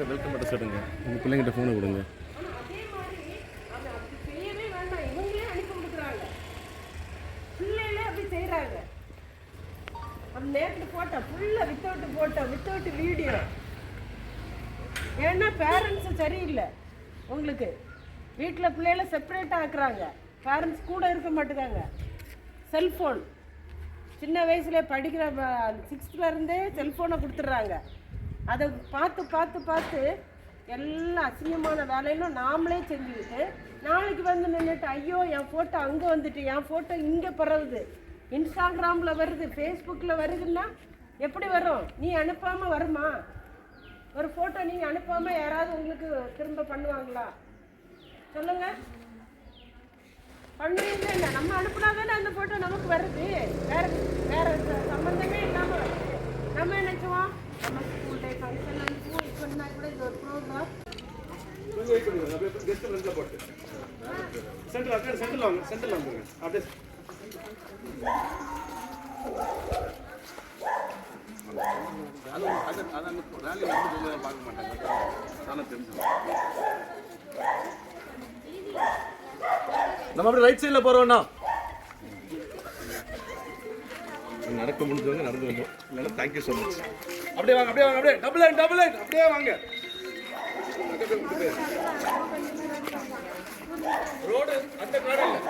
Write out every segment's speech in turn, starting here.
Welcome பண்ண சொல்லுங்க, உங்கள் பிள்ளைங்கிட்ட ஃபோனை கொடுங்க. நேற்று போட்டோ ஃபுல்லாக வித்தவுட் வீடியோ. ஏன்னா பேரண்ட்ஸு சரியில்லை. உங்களுக்கு வீட்டில் பிள்ளைகளை செப்பரேட்டாக ஆக்குறாங்க. பேரண்ட்ஸ் கூட இருக்க மாட்டேங்காங்க. செல்ஃபோன் சின்ன வயசுலேயே படிக்கிற 6th செல்ஃபோனை கொடுத்துட்றாங்க. அதை பார்த்து எல்லாம் அசிங்கமான வேலையிலும் நாமளே செஞ்சுக்கிட்டு நாளைக்கு வந்து நின்றுட்டு ஐயோ என் ஃபோட்டோ அங்கே வந்துட்டு என் ஃபோட்டோ இங்கே பரவுது, இன்ஸ்டாகிராமில் வருது, ஃபேஸ்புக்கில் வருதுன்னா எப்படி வரும்? நீ அனுப்பாமல் வருமா? ஒரு ஃபோட்டோ நீங்கள் அனுப்பாமல் யாராவது உங்களுக்கு திரும்ப பண்ணுவாங்களா? சொல்லுங்கள். பண்ணுவீங்க இல்லை? நம்ம அனுப்புனா தானே அந்த ஃபோட்டோ நமக்கு வருது. வேறு சம்மந்தமே இல்லாமல் வருது. நம்ம நினச்சுவோம் நம்ம ஸ்கூல் டே ஃபங்க்ஷன் அனுப்புவோம். இப்போன்னா கூட இது ஒரு ப்ரோக்ராம் சென்ட்ரல் வந்துருங்க. அப்படியே பார்க்க மாட்டாங்க. நம்ம அப்படியே ரைட் சைடில் போகிறோம்னா நடக்க முடிஞ்சவங்க நடந்து வந்தோம். இல்லைன்னா தேங்க்யூ ஸோ மச். அப்படியே வாங்க, அப்படியே டபுள் லைன் அப்படியே வாங்க. ரோடு அந்த காடு இல்லை.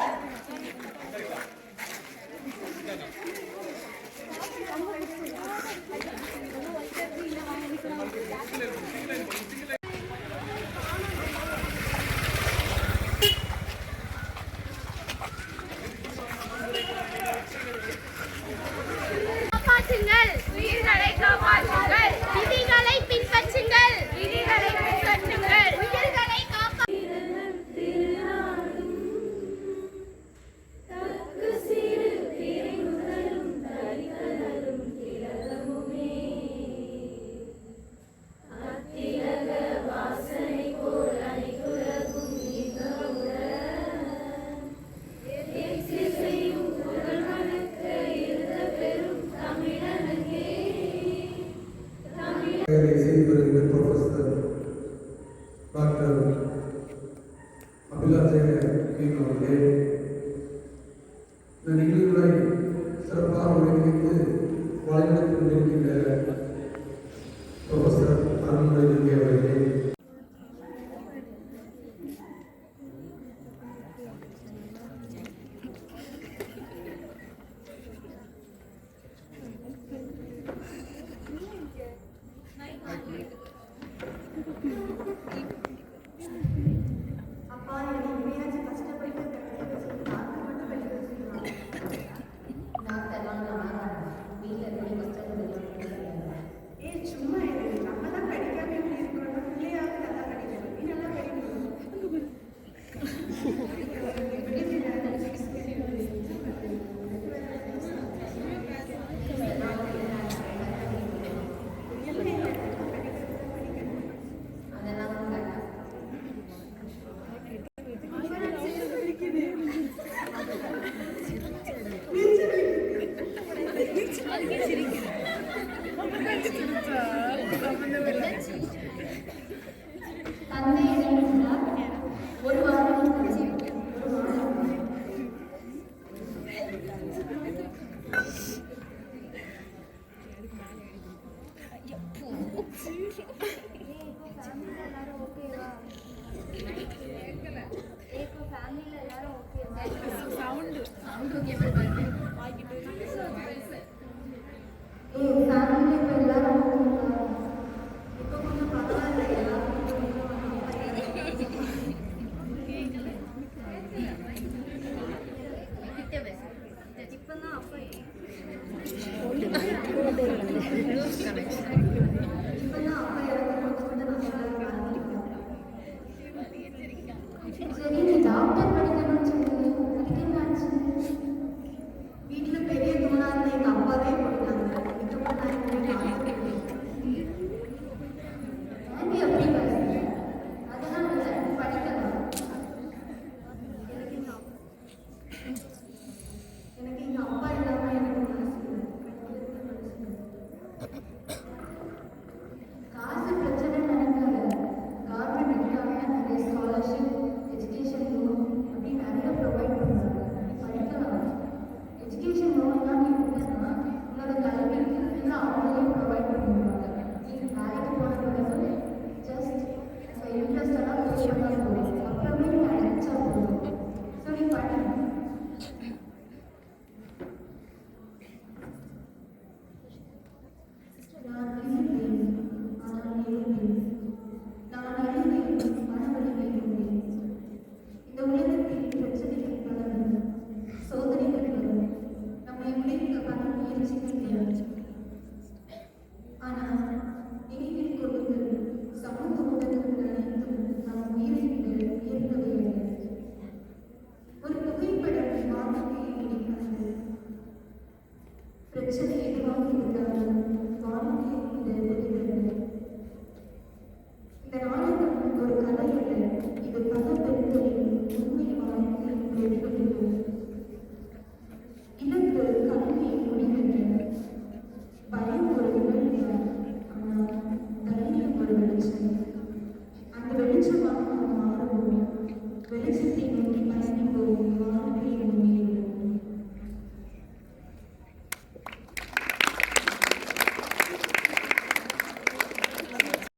உயிர்களை காப்பாற்றுங்கள், விதிகளை பின்பற்றுங்கள், உயிர்களை Professor Dr. Abhilash அவர்களே, இந்த நிகழ்வுகளை சிறப்பாக ஒருங்கிணைத்து வழிநடத்திக் கொண்டிருக்கின்ற ப்ரொஃபஸர் அருண்மொழி அவர்களே, பிரச்சனையை